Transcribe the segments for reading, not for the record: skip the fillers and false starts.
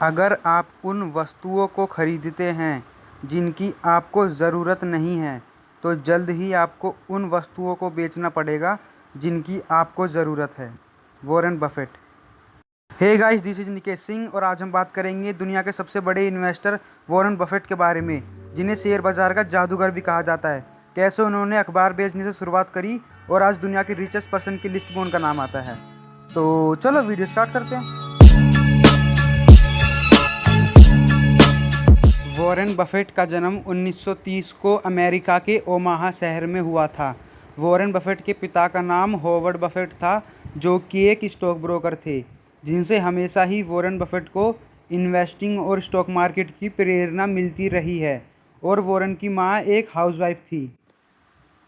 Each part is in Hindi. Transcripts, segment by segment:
अगर आप उन वस्तुओं को खरीदते हैं जिनकी आपको ज़रूरत नहीं है, तो जल्द ही आपको उन वस्तुओं को बेचना पड़ेगा जिनकी आपको ज़रूरत है। Warren Buffett. Hey guys, this is Nikesh Singh और आज हम बात करेंगे दुनिया के सबसे बड़े इन्वेस्टर वॉरेन बफेट के बारे में, जिन्हें शेयर बाजार का जादूगर भी कहा जाता है। कैसे उन्होंने अखबार बेचने से शुरुआत करी और आज दुनिया के रिचेस्ट पर्सन की लिस्ट में उनका नाम आता है। तो चलो वीडियो स्टार्ट करते हैं। वॉरेन बफेट का जन्म 1930 को अमेरिका के ओमाहा शहर में हुआ था। वॉरेन बफेट के पिता का नाम हॉवर्ड बफेट था, जो कि एक स्टॉक ब्रोकर थे, जिनसे हमेशा ही वॉरेन बफेट को इन्वेस्टिंग और स्टॉक मार्केट की प्रेरणा मिलती रही है। और वॉरेन की मां एक हाउसवाइफ थी।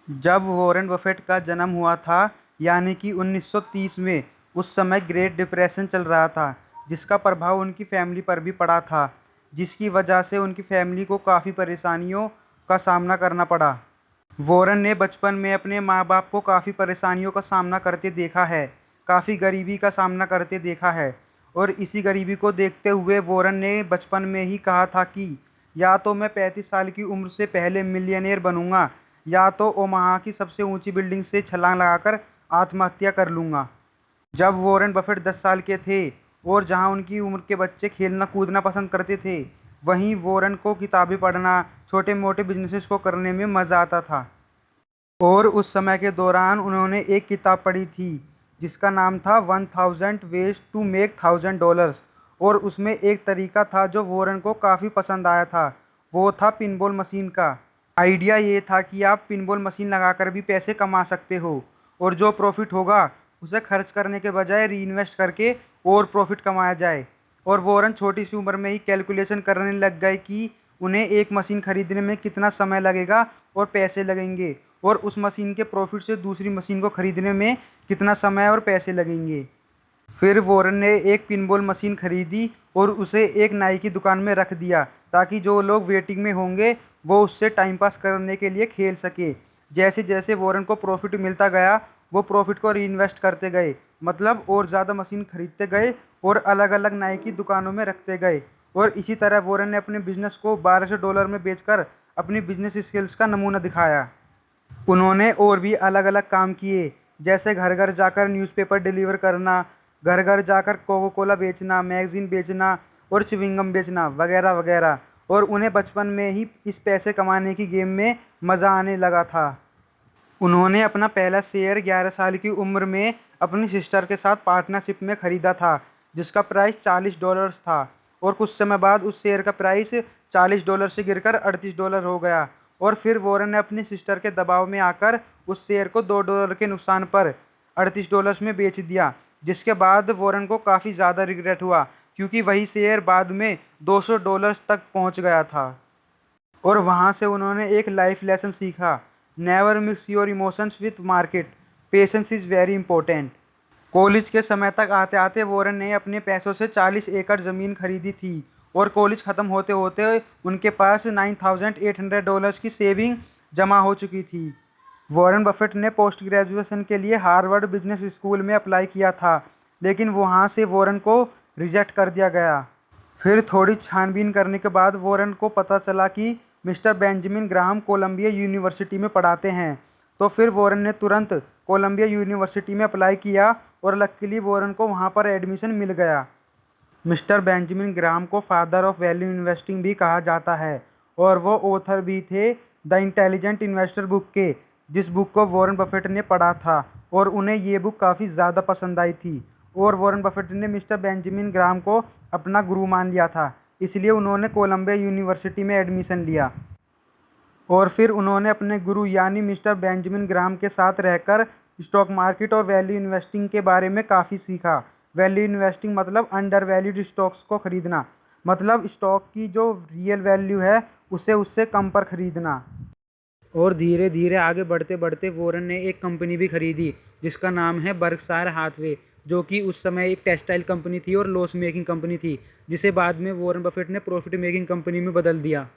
जब वॉरेन बफेट का जन्म हुआ था, यानी कि 1930 में, उस समय ग्रेट डिप्रेशन चल रहा था, जिसका प्रभाव उनकी फैमिली पर भी पड़ा था, जिसकी वजह से उनकी फैमिली को काफ़ी परेशानियों का सामना करना पड़ा। वॉरेन ने बचपन में अपने माँ बाप को काफ़ी परेशानियों का सामना करते देखा है, काफ़ी गरीबी का सामना करते देखा है। और इसी गरीबी को देखते हुए वॉरेन ने बचपन में ही कहा था कि या तो मैं 35 साल की उम्र से पहले मिलियनेयर बनूंगा, या तो ओमाहा की सबसे ऊंची बिल्डिंग से छलांग लगाकर आत्महत्या कर लूँगा। जब वॉरेन बफेट 10 साल के थे और जहां उनकी उम्र के बच्चे खेलना कूदना पसंद करते थे, वहीं वॉरेन को किताबें पढ़ना, छोटे मोटे बिजनेसेस को करने में मज़ा आता था। और उस समय के दौरान उन्होंने एक किताब पढ़ी थी जिसका नाम था 1000 वेज टू मेक $1000। और उसमें एक तरीका था जो वॉरेन को काफ़ी पसंद आया था, वो था पिनबॉल मशीन का। आइडिया ये था कि आप पिनबॉल मशीन लगाकर भी पैसे कमा सकते हो, और जो प्रॉफिट होगा उसे खर्च करने के बजाय रीइन्वेस्ट करके और प्रॉफिट कमाया जाए। और वॉरेन छोटी सी उम्र में ही कैलकुलेशन करने लग गए कि उन्हें एक मशीन खरीदने में कितना समय लगेगा और पैसे लगेंगे, और उस मशीन के प्रॉफिट से दूसरी मशीन को खरीदने में कितना समय और पैसे लगेंगे। फिर वॉरेन ने एक पिनबॉल मशीन खरीदी और उसे एक नाई की दुकान में रख दिया, ताकि जो लोग वेटिंग में होंगे वो उससे टाइम पास करने के लिए खेल सके। जैसे जैसे वॉरेन को प्रॉफिट मिलता गया, वो प्रॉफिट को रीइन्वेस्ट करते गए, मतलब और ज़्यादा मशीन खरीदते गए और अलग अलग नाई की दुकानों में रखते गए। और इसी तरह वॉरेन ने अपने बिजनेस को $1200 में बेचकर अपनी बिजनेस स्किल्स का नमूना दिखाया। उन्होंने और भी अलग अलग काम किए, जैसे घर घर जाकर न्यूज़पेपर डिलीवर करना, घर घर जाकर कोको कोला बेचना, मैगजीन बेचना और च्युइंगम बेचना, वगैरह वगैरह। और उन्हें बचपन में ही इस पैसे कमाने की गेम में मज़ा आने लगा था। उन्होंने अपना पहला शेयर 11 साल की उम्र में अपनी सिस्टर के साथ पार्टनरशिप में खरीदा था, जिसका प्राइस $40 था। और कुछ समय बाद उस शेयर का प्राइस $40 से गिरकर $38 हो गया। और फिर वॉरेन ने अपनी सिस्टर के दबाव में आकर उस शेयर को $2 के नुकसान पर $38 में बेच दिया, जिसके बाद वॉरेन को काफ़ी ज़्यादा रिग्रेट हुआ, क्योंकि वही शेयर बाद में $200 तक पहुंच गया था। और वहाँ से उन्होंने एक लाइफ लेसन सीखा, never mix your emotions with market, patience is very important. College के समय तक आते आते वॉरेन ने अपने पैसों से 40 एकड़ ज़मीन खरीदी थी, और कॉलेज ख़त्म होते होते उनके पास $9800 की सेविंग जमा हो चुकी थी। वॉरेन बफेट ने पोस्ट ग्रेजुएशन के लिए हार्वर्ड बिजनेस स्कूल में अप्लाई किया था, लेकिन वहाँ से वॉरेन को रिजेक्ट कर दिया गया। फिर थोड़ी छानबीन करने के बाद वॉरेन को पता चला कि mister Benjamin Graham Columbia University में पढ़ाते हैं। तो फिर वॉरेन ने तुरंत कोलंबिया यूनिवर्सिटी में अप्लाई किया, और लकीली वॉरेन को वहाँ पर एडमिशन मिल गया। मिस्टर बेंजामिन ग्राहम को फादर ऑफ वैल्यू इन्वेस्टिंग भी कहा जाता है, और वो ऑथर भी थे द इंटेलिजेंट इन्वेस्टर बुक के, जिस बुक को वॉरेन बफेट ने पढ़ा था, और उन्हें ये बुक काफ़ी ज़्यादा पसंद आई थी। और वॉरेन बफेट ने मिस्टर बेंजामिन ग्राहम को अपना गुरु मान लिया था, इसलिए उन्होंने कोलंबिया यूनिवर्सिटी में एडमिशन लिया। और फिर उन्होंने अपने गुरु यानी मिस्टर बेंजामिन ग्राहम के साथ रहकर स्टॉक मार्केट और वैल्यू इन्वेस्टिंग के बारे में काफ़ी सीखा। वैल्यू इन्वेस्टिंग मतलब अंडर वैल्यूड स्टॉक्स को खरीदना, मतलब स्टॉक की जो रियल वैल्यू है उसे उससे कम पर खरीदना। और धीरे धीरे आगे बढ़ते बढ़ते वॉरेन ने एक कंपनी भी खरीदी जिसका नाम है बर्कशायर हाथवे, जो कि उस समय एक टेक्सटाइल कंपनी थी और लॉस मेकिंग कंपनी थी, जिसे बाद में वॉरेन बफेट ने प्रॉफिट मेकिंग कंपनी में बदल दिया।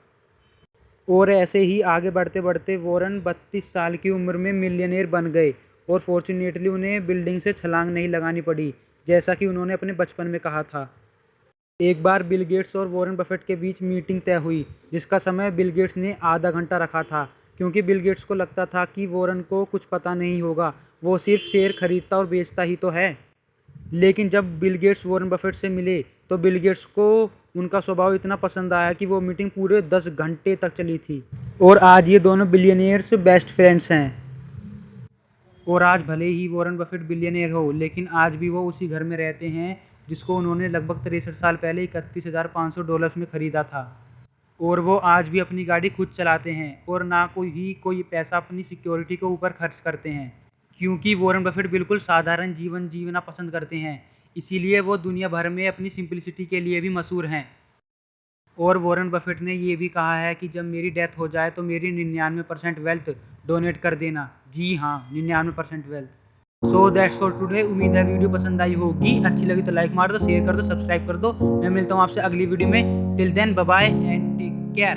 और ऐसे ही आगे बढ़ते बढ़ते वॉरेन 32 साल की उम्र में मिलियनेयर बन गए, और फॉर्चुनेटली उन्हें बिल्डिंग से छलांग नहीं लगानी पड़ी, जैसा कि उन्होंने अपने बचपन में कहा था। एक बार बिल गेट्स और वॉरेन बफेट के बीच मीटिंग तय हुई, जिसका समय बिल गेट्स ने आधा घंटा रखा था, क्योंकि बिल गेट्स को लगता था कि वॉरेन को कुछ पता नहीं होगा, वो सिर्फ शेयर खरीदता और बेचता ही तो है। लेकिन जब बिल गेट्स वॉरेन बफेट से मिले तो बिल गेट्स को उनका स्वभाव इतना पसंद आया कि वो मीटिंग पूरे 10 घंटे तक चली थी। और आज ये दोनों बिलियनियर्स बेस्ट फ्रेंड्स हैं। और आज भले ही वॉरेन बफेट बिलियनियर हो, लेकिन आज भी वो उसी घर में रहते हैं जिसको उन्होंने लगभग 63 साल पहले $31,500 में खरीदा था। और वो आज भी अपनी गाड़ी खुद चलाते हैं और ना कोई पैसा अपनी सिक्योरिटी के ऊपर खर्च करते हैं, क्योंकि वॉरेन बफेट बिल्कुल साधारण जीवन जीना पसंद करते हैं। इसीलिए वो दुनिया भर में अपनी सिंपलिसिटी के लिए भी मशहूर हैं। और वॉरेन बफेट ने ये भी कहा है कि जब मेरी डेथ हो जाए तो मेरी 99% वेल्थ डोनेट कर देना। जी हाँ, 99% wealth. So that's for today. उम्मीद है वीडियो पसंद आई होगी। अच्छी लगी तो लाइक मार दो, शेयर कर दो, सब्सक्राइब कर दो। मैं मिलता हूँ आपसे अगली वीडियो में। Till then, bye bye and take care.